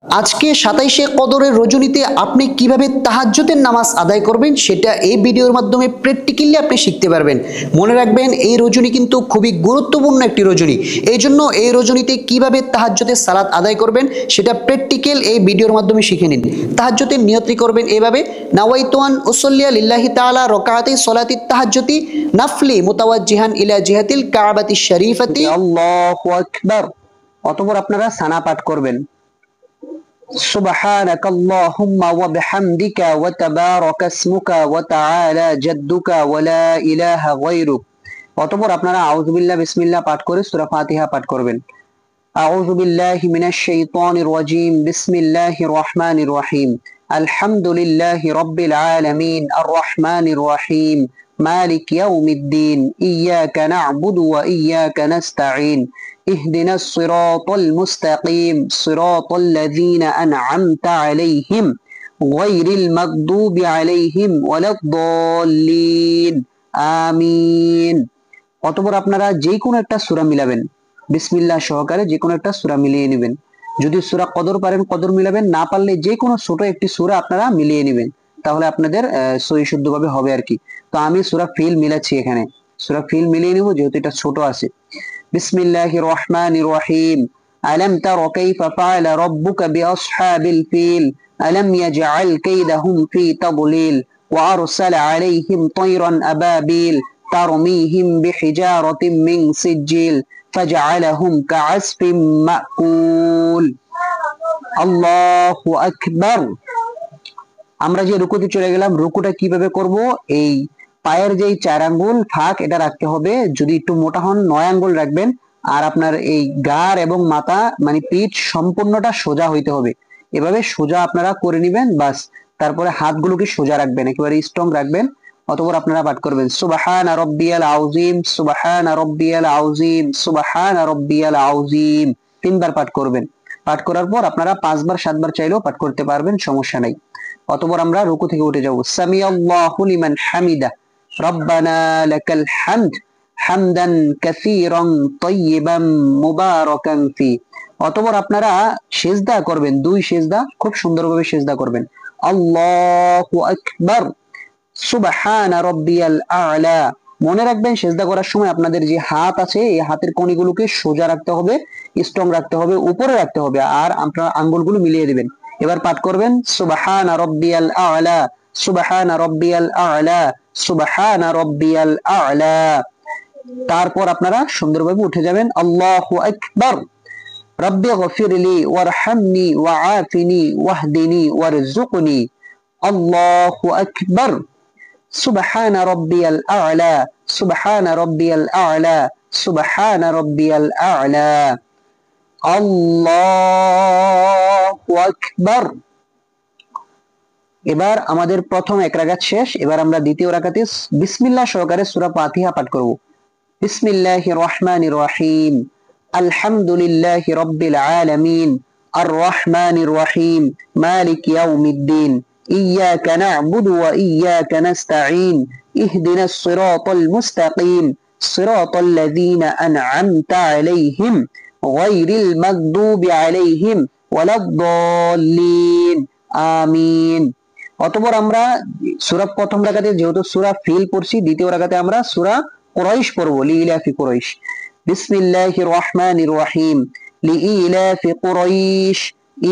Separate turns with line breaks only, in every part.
আজকে 27শে কদরের রজনীতে আপনি কিভাবে তাহাজ্জুদের নামাজ আদায় করবেন সেটা এই ভিডিওর মাধ্যমে প্র্যাকটিক্যালি আপনি শিখতে পারবেন। মনে রাখবেন এই রজনী কিন্তু খুবই গুরুত্বপূর্ণ একটি রজনী। এই জন্য এই রজনীতে কিভাবে তাহাজ্জুদের সালাত আদায় করবেন সেটা প্র্যাকটিক্যাল এই ভিডিওর মাধ্যমে শিখে নিন। তাহাজ্জুদের নিয়ত করবেন এভাবে, নাওয়াইতু আন উসাল্লিয়া লিল্লাহি তাআলা রাকাতাই সলাতি তাহাজ্জুদি নাফলি মুতাওয়াজ্জিহান ইলা জিহাতিল কাবাতি শরীফাতি আল্লাহু আকবার। অতঃপর আপনারা সানা পাঠ করবেন, سبحانك اللهم وبحمدك وتبارك اسمك وتعالى جدك ولا إله غيرك। অতঃপর আপনারা আউযু বিল্লাহ বিসমিল্লাহ পাঠ করে সূরা ফাতিহা পাঠ করবেন। আউযু বিল্লাহি মিনাশ শাইতানির রাজীম, বিসমিল্লাহির রহমানির রহিম, আলহামদুলিল্লাহি রাব্বিল আলামিন, আর রহমানির রহিম, মালিক ইয়াউমিদ্দিন, ইয়াকা না'বুদু ওয়া ইয়াকা নাস্তাঈন, اهدنا الصراط المستقيم صراط الذين أنعمت عليهم غير المغضوب عليهم ولا الضالين آمين। অতঃপর আপনারা যে কোনো একটা সূরা মিলাবেন, বিসমিল্লাহ সহকারে যে কোনো একটা সূরা মিলিয়ে নেবেন। যদি সূরা কদর পারেন কদর মিলাবেন, না পারলে যে কোনো ছোট একটি সূরা আপনারা মিলিয়ে নেবেন, তাহলে আপনাদের সহি শুদ্ধভাবে হবে আর কি। তো আমি সূরা ফিল মিলাচ্ছি, এখানে সূরা ফিল মিলিয়ে নেব যেহেতু এটা ছোট আছে। বিসমিল্লাহির রহমানির রহিম, আলাম তারা কাইফা ফাআলা রাব্বুকা বিআসহাবিল ফিল আলাম ইয়াজআল কাইদাহুম ফি তাদলিল ওয়া আরসালা আলাইহিম তায়রান আবাবিল তারমিহিম বিহিজারাতিন মিন সিজিল ফাজআলাহুম কাআসফিন মাকুল। আল্লাহু আকবার। আমরা যে রুকুতে চলে গেলাম, রুকুটা কিভাবে করব? এই পায়ের যেই 4 আঙ্গুল ফাঁক এটা রাখতে হবে, যদি একটু মোটা হন 9 আঙ্গুল রাখবেন। আর আপনার এই গাড় এবং মাথা মানে পিঠ সম্পূর্ণটা সোজা হইতে হবে। এভাবে সোজা আপনারা করে নেবেন, বাস। তারপরে হাতগুলোকে সোজা রাখবেন, একেবারে স্ট্রং রাখবেন। অতঃপর আপনারা পাঠ করবেন সুবহানা রাব্বিয়াল আযীম, সুবহানা রাব্বিয়াল আযীম, সুবহানা রাব্বিয়াল আযীম। 3 বার পাঠ করবেন। পাঠ করার পর আপনারা 5 বার 7 বার চাইলেও পাঠ করতে পারবেন, সমস্যা নাই। অতঃপর আমরা রুকু থেকে উঠে যাব, সামিআল্লাহু লিমান হামিদা রব্বানা লাকাল হামদ হামদান কাসীরান তাইয়িবান মুবারাকান ফি। অতঃপর আপনারা সিজদা করবেন, 2 সিজদা, খুব সুন্দরভাবে সিজদা করবেন। আল্লাহু আকবার, সুবহানা রাব্বিয়াল আ'লা। মনে রাখবেন সিজদা করার সময় আপনাদের যে হাত আছে এই হাতের কণিগুলোকে সোজা রাখতে হবে, স্ট্রং রাখতে হবে, উপরে রাখতে হবে, আর আপনারা আঙ্গুলগুলো মিলিয়ে দিবেন। এবার পাঠ করবেন সুবহানা রাব্বিয়াল আ'লা, সুবহানা রাব্বিয়াল আ'লা, সুবহানা রাব্বিয়াল আ'লা। তারপর আপনারা সুন্দরভাবে উঠে যাবেন। আল্লাহু আকবার, রাব্বি গফিরলি ওয়ারহামনি ওয়াআফিনি ওয়াহদিনি ওয়ারযুকনি। আল্লাহু আকবার, সুবহানা রাব্বিয়াল আ'লা, সুবহানা রাব্বিয়াল আ'লা, সুবহানা রাব্বিয়াল আ'লা। আল্লাহু আকবার। এবার আমাদের প্রথম এক রাকাত শেষ। এবার আমরা দ্বিতীয় রাকাতে বিসমিল্লাহ সহকারে সূরা ফাতিহা পাঠ করব। বিসমিল্লাহির রহমানির রহিম, আলহামদুলিল্লাহি রাব্বিল আলামিন, আর রহমানির রহিম, মালিক ইয়াউমিদ্দিন, ইয়াকা না'বুদু ওয়া ইয়াকা নাস্তাঈন, ইহদিনাস সিরাতাল মুস্তাকিম সিরাতাল লাযীনা আন'আমতা আলাইহিম গায়রিল মাগদুবি আলাইহিম ওয়ালাদ-দাল্লিন আমিন। অতঃপর আমরা সূরা প্রথম রাকাতে যেহেতু সূরা ফিল পড়ছি, দ্বিতীয় রাকাতে আমরা সূরা কুরাইশ পড়ব, লিইলাফি কুরাইশ। বিসমিল্লাহির রহমানির রহিম, লিইলাফি কুরাইশ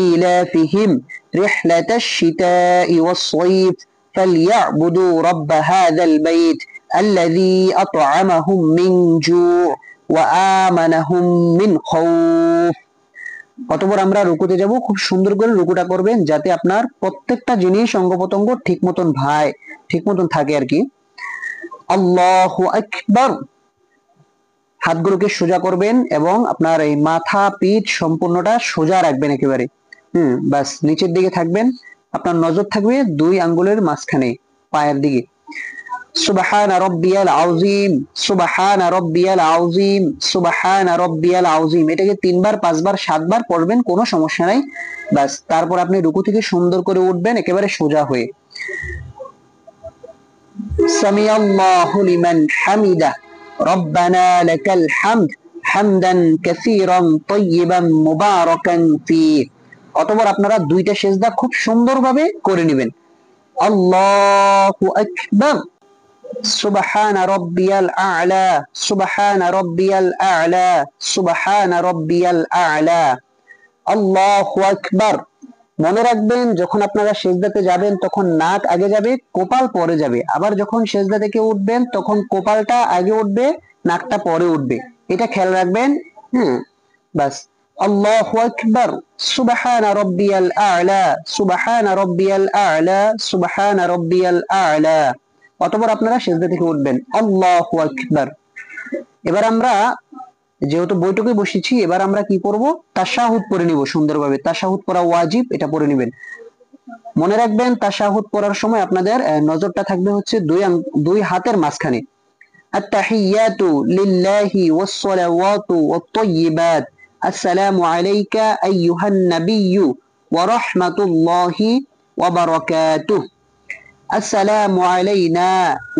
ইলাফিহিম রিহলাতাশ শিতাই ওয়াস-সাইফ ফালইয়াবুদু রাব্ব হাযাল বাইত আল্লাযী আত'আমাহুম মিন জু' ওয়া আমানাহুম মিন খাউফ। অতঃপর আমরা রুকুতে যাব, খুব সুন্দর করে রুকুটা করবেন যাতে আপনার প্রত্যেকটা জিনিস অঙ্গ প্রত্যঙ্গ ঠিক মতন থাকে আর কি। আল্লাহু আকবার। হাতগুলোকে সোজা করবেন এবং আপনার এই মাথা পিঠ সম্পূর্ণটা সোজা রাখবেন একেবারে। বাস, নিচের দিকে থাকবেন, আপনার নজর থাকবে 2 আঙ্গুলের মাঝখানে পায়ের দিকে। সুবহানা রাব্বিয়াল আযীম, সুবহানা রাব্বিয়াল আযীম, সুবহানা রাব্বিয়াল আযীম। এটাকে 3 বার 5 বার 7 বার পড়বেন, কোনো সমস্যা নাই। বাস, তারপর আপনি রুকু থেকে সুন্দর করে উঠবেন একেবারে সোজা হয়ে। সামিআল্লাহু লিমান হামিদা রব্বানা লাকাল হামদ হামদান কাসীরান তাইয়িবান মুবারাকান ফি। অতঃপর আপনারা দুইটা সেজদা খুব সুন্দরভাবে করে নেবেন। আল্লাহু আকবার, সুবহান রাব্বিয়াল আ'লা, সুবহান রাব্বিয়াল আ'লা, সুবহান রাব্বিয়াল আ'লা, আল্লাহু আকবার। মনে রাখবেন যখন আপনারা সেজদাতে যাবেন তখন নাক আগে যাবে, কপাল পরে যাবে। আবার যখন সেজদা থেকে উঠবেন তখন কপালটা আগে উঠবে, নাকটা পরে উঠবে। এটা খেয়াল রাখবেন। বাস। আল্লাহু আকবার, সুবহান রাব্বিয়াল আ'লা, সুবহান রাব্বিয়াল আ'লা, সুবহান রাব্বিয়াল আ'লা। অতঃপর আপনারা সেজদা থেকে উঠবেন। আল্লাহু আকবার। এবার আমরা যেহেতু বৈঠকে বসেছি, এবার আমরা কি করব? তাশাহুদ পড়ে নিব সুন্দরভাবে। তাশাহুদ পড়া ওয়াজিব, এটা পড়ে নেবেন। মনে রাখবেন তাশাহুদ পড়ার সময় আপনাদের নজরটা থাকবে হচ্ছে দুই হাতের মাঝখানে। আত-তাহিয়াতু লিল্লাহি ওয়াস-সালাওয়াতু ওয়াত-তাইয়্যিবাত, আসসালামু আলাইকা আইয়ুহান নাবিয়্যু ওয়া রাহমাতুল্লাহি ওয়া বারাকাতুহু, আসসালামু আলাইনা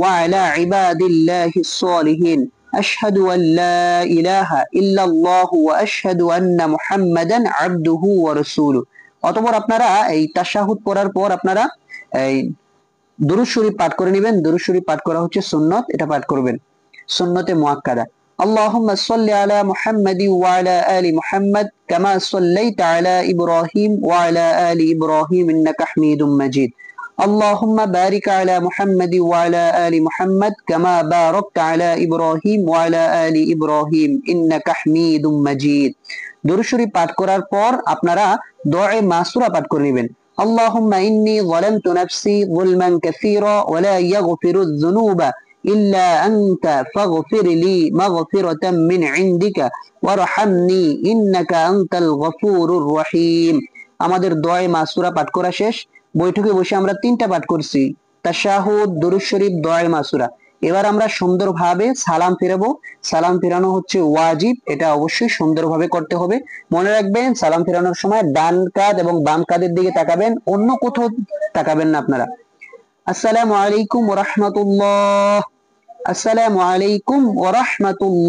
ওয়া আলা ইবাদিল্লাহিস সালিহিন, আশহাদু আল লা ইলাহা ইল্লাল্লাহু ওয়া আশহাদু আন্না মুহাম্মাদান আবদুহু ওয়া রাসূলুহু। অতঃপর আপনারা এই তাশাহুদ পড়ার পর আপনারা এই দুরূদ শরীফ পাঠ করে নেবেন। দুরূদ শরীফ পাঠ করা হচ্ছে সুন্নত, এটা পাঠ করবেন, সুন্নতে মুআক্কাদা। আল্লাহুম্মা সাল্লি আলা মুহাম্মাদিন ওয়া আলা আলি মুহাম্মাদ কামা সাল্লাইতা আলা ইব্রাহিম ওয়া আলা আলি ইব্রাহিম ইন্নাকা হামিদুম মাজিদ। اللهم بارك على محمد وعلى آل محمد كما باركت على إبراهيم وعلى آل إبراهيم إنك حميد مجيد। দুরূদ শরীফ পাঠ করার পর আপনারা দুআয়ে মাসুরা পাঠ করে নেবেন। اللهم إني ظلمت نفسي ظلما كثيرا ولا يغفر الذنوب إلا أنت فاغفر لي مغفرة من عندك وارحمني إنك أنت الغفور الرحيم। আমাদের দুআয়ে মাসুরা পাঠ করা শেষ। বৈঠকে বসে আমরা তিনটা পাঠ করছি, তাশাহুদ, দুরূদ শরীফ, দুআয়ে মাসুরা। এবার আমরা সুন্দরভাবে সালাম ফেরাবো। সালাম ফেরানো হচ্ছে ওয়াজিব, এটা অবশ্যই সুন্দরভাবে করতে হবে। মনে রাখবেন সালাম ফেরানোর সময় ডান কাঁধ এবং বাম কাঁধের দিকে তাকাবেন, অন্য কোথাও তাকাবেন না আপনারা। আসসালামু আলাইকুম ওয়া রাহমাতুল্লাহ, আসসালামু আলাইকুম ওয়া রাহমাতুল্লাহ।